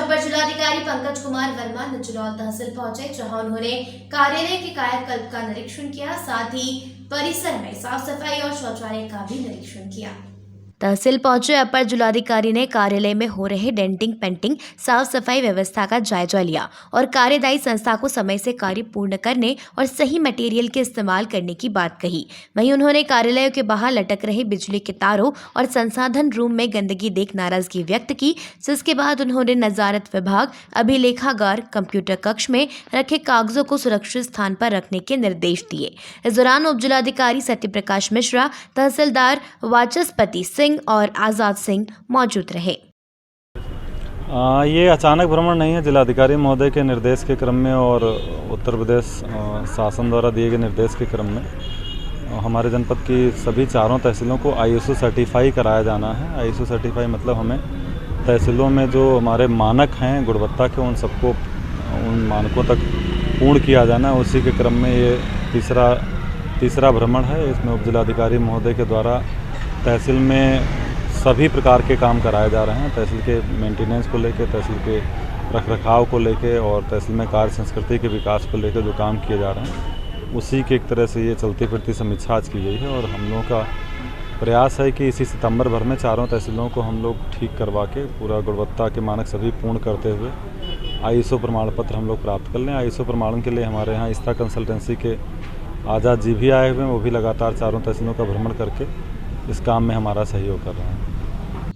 अपर जिलाधिकारी पंकज कुमार वर्मा निचलौल तहसील पहुंचे, जहां उन्होंने कार्यालय के कायाकल्प का निरीक्षण किया। साथ ही परिसर में साफ सफाई और शौचालय का भी निरीक्षण किया। तहसील पहुंचे अपर जिलाधिकारी ने कार्यालय में हो रहे डेंटिंग पेंटिंग साफ सफाई व्यवस्था का जायजा लिया और कार्यदायी संस्था को समय से कार्य पूर्ण करने और सही मटेरियल के इस्तेमाल करने की बात कही। वहीं उन्होंने कार्यालयों के बाहर लटक रहे बिजली के तारों और संसाधन रूम में गंदगी देख नाराजगी व्यक्त की, जिसके बाद उन्होंने नजारत विभाग, अभिलेखागार, कंप्यूटर कक्ष में रखे कागजों को सुरक्षित स्थान पर रखने के निर्देश दिए। इस दौरान उप जिलाधिकारी सत्य प्रकाश मिश्रा, तहसीलदार वाचस्पति सिंह और आजाद सिंह मौजूद रहे। ये अचानक भ्रमण नहीं है। जिलाधिकारी महोदय के निर्देश के क्रम में और उत्तर प्रदेश शासन द्वारा दिए गए निर्देश के क्रम में हमारे जनपद की सभी चारों तहसीलों को ISO सर्टिफाई कराया जाना है। ISO सर्टिफाई मतलब हमें तहसीलों में जो हमारे मानक हैं गुणवत्ता के, उन सबको उन मानकों तक पूर्ण किया जाना है। उसी के क्रम में ये तीसरा भ्रमण है। इसमें उप जिलाधिकारी महोदय के द्वारा तहसील में सभी प्रकार के काम कराए जा रहे हैं। तहसील के मेंटेनेंस को लेकर, तहसील के रखरखाव को लेकर और तहसील में कार्य संस्कृति के विकास को लेकर जो काम किए जा रहे हैं, उसी के एक तरह से ये चलती फिरती समीक्षा आज की गई है। और हम लोगों का प्रयास है कि इसी सितंबर भर में चारों तहसीलों को हम लोग ठीक करवा के पूरा गुणवत्ता के मानक सभी पूर्ण करते हुए ISO प्रमाण पत्र हम लोग प्राप्त कर लें। ISO प्रमाणन के लिए हमारे यहाँ इस्ता कंसल्टेंसी के आज़ाद जी भी आए हुए हैं। वो भी लगातार चारों तहसीलों का भ्रमण करके इस काम में हमारा सहयोग कर रहे हैं।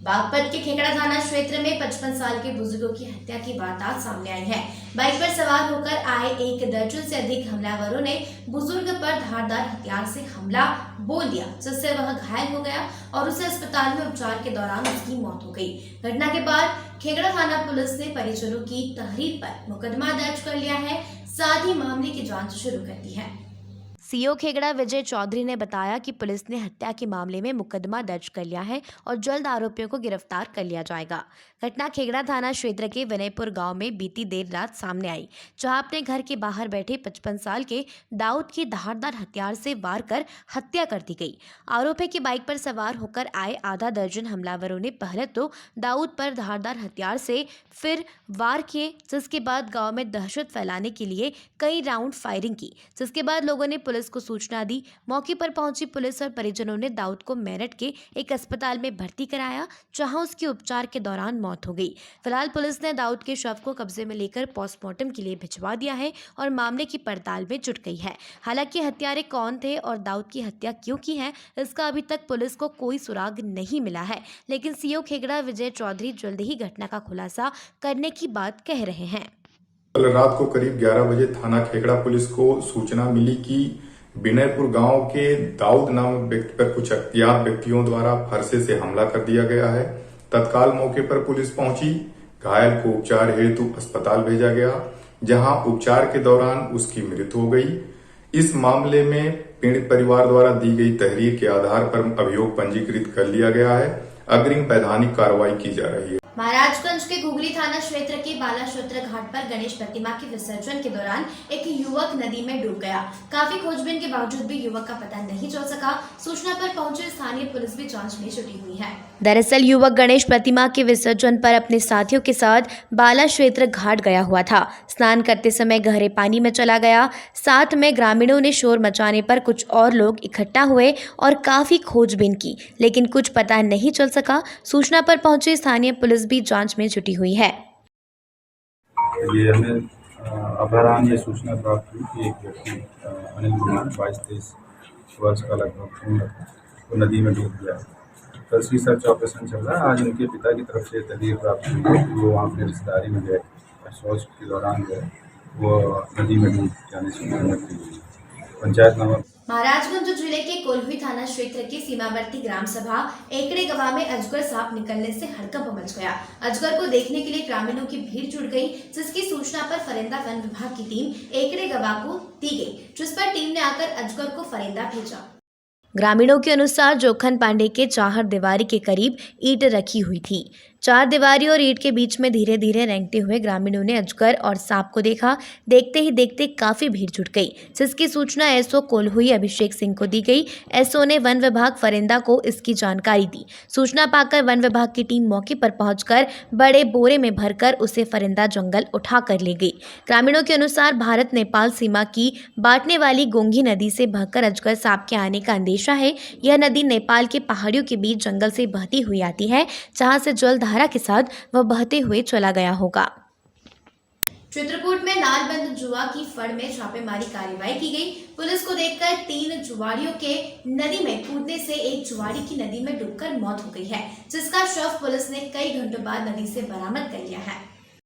बागपत के खेकड़ा थाना क्षेत्र में 55 साल के बुजुर्गों की हत्या की वारदात सामने आई है। बाइक पर सवार होकर आए एक दर्जन से अधिक हमलावरों ने बुजुर्ग पर धारदार हथियार से हमला बोल दिया, जिससे वह घायल हो गया और उसे अस्पताल में उपचार के दौरान उसकी मौत हो गई। घटना के बाद खेकड़ा थाना पुलिस ने परिजनों की तहरीर पर मुकदमा दर्ज कर लिया है, साथ ही मामले की जाँच शुरू कर दी है। सीओ खेगड़ा विजय चौधरी ने बताया कि पुलिस ने हत्या के मामले में मुकदमा दर्ज कर लिया है और जल्द आरोपियों को गिरफ्तार कर लिया जाएगा। घटना खेगड़ा थाना क्षेत्र के विनयपुर गांव में बीती देर रात सामने आई, जहां अपने घर के बाहर बैठे 55 साल के दाऊद की धारदार हथियार से वार कर हत्या कर दी गई। आरोपी की बाइक पर सवार होकर आए आधा दर्जन हमलावरों ने पहले तो दाऊद पर धारदार हथियार से फिर वार किए, जिसके बाद गाँव में दहशत फैलाने के लिए कई राउंड फायरिंग की, जिसके बाद लोगों ने पुलिस को सूचना दी। मौके पर पहुंची पुलिस और परिजनों ने दाऊद को मेरठ के एक अस्पताल में भर्ती कराया, जहां उसकी उपचार के दौरान मौत हो गई। फिलहाल पुलिस ने दाऊद के शव को कब्जे में लेकर पोस्टमार्टम के लिए भिजवा दिया है और मामले की पड़ताल में जुट गई है। हालांकि हत्यारे कौन थे और दाऊद की हत्या क्यों की है, इसका अभी तक पुलिस को कोई सुराग नहीं मिला है, लेकिन सीओ खेगड़ा विजय चौधरी जल्द ही घटना का खुलासा करने की बात कह रहे हैं। कल रात को करीब 11 बजे थाना खेगड़ा पुलिस को सूचना मिली कि विनयपुर गांव के दाऊद नामक व्यक्ति पर कुछ अज्ञात व्यक्तियों द्वारा फरसे से हमला कर दिया गया है। तत्काल मौके पर पुलिस पहुंची, घायल को उपचार हेतु अस्पताल भेजा गया, जहां उपचार के दौरान उसकी मृत्यु हो गई। इस मामले में पीड़ित परिवार द्वारा दी गई तहरीर के आधार पर अभियोग पंजीकृत कर लिया गया है। अग्रिम वैधानिक कार्रवाई की जा रही है। महाराजगंज के घुघली थाना क्षेत्र के बालाशोत्र घाट पर गणेश प्रतिमा के विसर्जन के दौरान एक युवक नदी में डूब गया। काफी खोजबीन के बावजूद भी युवक का पता नहीं चल सका। सूचना पर पहुंचे स्थानीय पुलिस भी जांच में जुटी हुई है। दरअसल युवक गणेश प्रतिमा के विसर्जन पर अपने साथियों के साथ बालाशोत्र घाट गया हुआ था। स्नान करते समय गहरे पानी में चला गया। साथ में ग्रामीणों ने शोर मचाने पर कुछ और लोग इकट्ठा हुए और काफी खोजबीन की, लेकिन कुछ पता नहीं चल सका। सूचना पर पहुंचे स्थानीय पुलिस भी जांच में जुटी हुई है। ये हमें अपराह्न ये सूचना प्राप्त हुई कि एक व्यक्ति अनिल कुमार 22-23 वर्ष का लगभग उम्र वो नदी में डूब गया। तो इसकी सर्च ऑपरेशन चल रहा है। आज उनके पिता की तरफ से तहरीर प्राप्त हुई है कि वो वहाँ अपने रिश्तेदारी में गए, शौच के दौरान गए, वो नदी में डूब जाने से मृत्यु हुई। पंचायत नंबर महाराजगंज जिले के कोल्हुई थाना क्षेत्र के सीमावर्ती ग्राम सभा एकड़े गवा में अजगर सांप निकलने से हड़कंप मच गया। अजगर को देखने के लिए ग्रामीणों की भीड़ जुट गई, जिसकी सूचना पर फरिंदा वन विभाग की टीम एकड़े गवा को दी गई, जिस पर टीम ने आकर अजगर को फरिंदा भेजा। ग्रामीणों के अनुसार जोखन पांडे के चाहर दीवारी के करीब ईंट रखी हुई थी। चार दीवारी और ईंट के बीच में धीरे धीरे रेंगते हुए ग्रामीणों ने अजगर और सांप को देखा। देखते ही देखते काफी भीड़ जुट गई, जिसकी सूचना एसओ कोल्हुई अभिषेक सिंह को दी गई। एसओ ने वन विभाग फरिंदा को इसकी जानकारी दी। सूचना पाकर वन विभाग की टीम मौके पर पहुंचकर बड़े बोरे में भरकर उसे फरिंदा जंगल उठा कर ले गई। ग्रामीणों के अनुसार भारत नेपाल सीमा की बांटने वाली गोंगी नदी से बहकर अजगर सांप के आने का अंदेशा है। यह नदी नेपाल के पहाड़ियों के बीच जंगल से बहती हुई आती है, जहां से जलधारा के साथ वह बहते हुए चला गया होगा। चित्रकूट में नालबंद जुआ की फड़ में छापेमारी कार्रवाई की गई। पुलिस को देखकर 3 जुआड़ियों के नदी में कूदने से एक जुआड़ी की नदी में डूबकर मौत हो गई है, जिसका शव पुलिस ने कई घंटों बाद नदी से बरामद कर लिया है।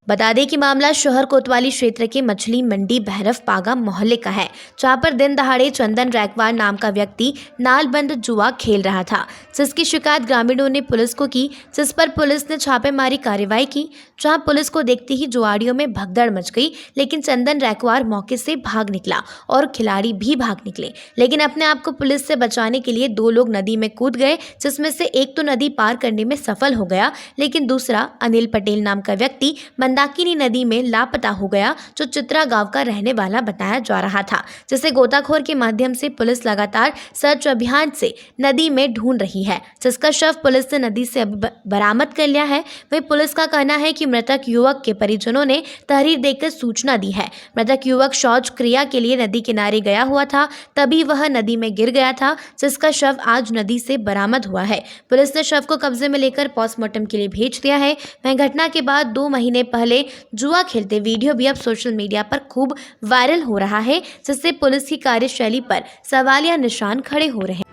बता दें कि मामला शहर कोतवाली क्षेत्र के मछली मंडी भैरव पागा मोहल्ले का है, जहां पर दिन दहाड़े चंदन रैकवार नाम का व्यक्ति नालबंद जुआ खेल रहा था, जिसकी शिकायत ग्रामीणों ने पुलिस को की, जिस पर पुलिस ने छापेमारी कार्रवाई की। जहां पुलिस को देखते ही जुआड़ियों में भगदड़ मच गई, लेकिन चंदन रैकवार मौके से भाग निकला और खिलाड़ी भी भाग निकले, लेकिन अपने आप को पुलिस से बचाने के लिए 2 लोग नदी में कूद गए, जिसमें से एक तो नदी पार करने में सफल हो गया, लेकिन दूसरा अनिल पटेल नाम का व्यक्ति मंदाकिनी नदी में लापता हो गया, जो चित्रा गांव का रहने वाला बताया जा रहा था, जिसे गोताखोर के माध्यम से पुलिस लगातार सर्च अभियान से नदी में ढूंढ रही है, जिसका शव पुलिस ने नदी से बरामद कर लिया है। वहीं पुलिस का कहना है कि मृतक युवक के परिजनों ने तहरीर देकर सूचना दी है। मृतक युवक शौच क्रिया के लिए नदी किनारे गया हुआ था, तभी वह नदी में गिर गया था, जिसका शव आज नदी से बरामद हुआ है। पुलिस ने शव को कब्जे में लेकर पोस्टमार्टम के लिए भेज दिया है। वहीं घटना के बाद 2 महीने पहले जुआ खेलते वीडियो भी अब सोशल मीडिया पर खूब वायरल हो रहा है, जिससे पुलिस की कार्यशैली पर सवालिया निशान खड़े हो रहे हैं।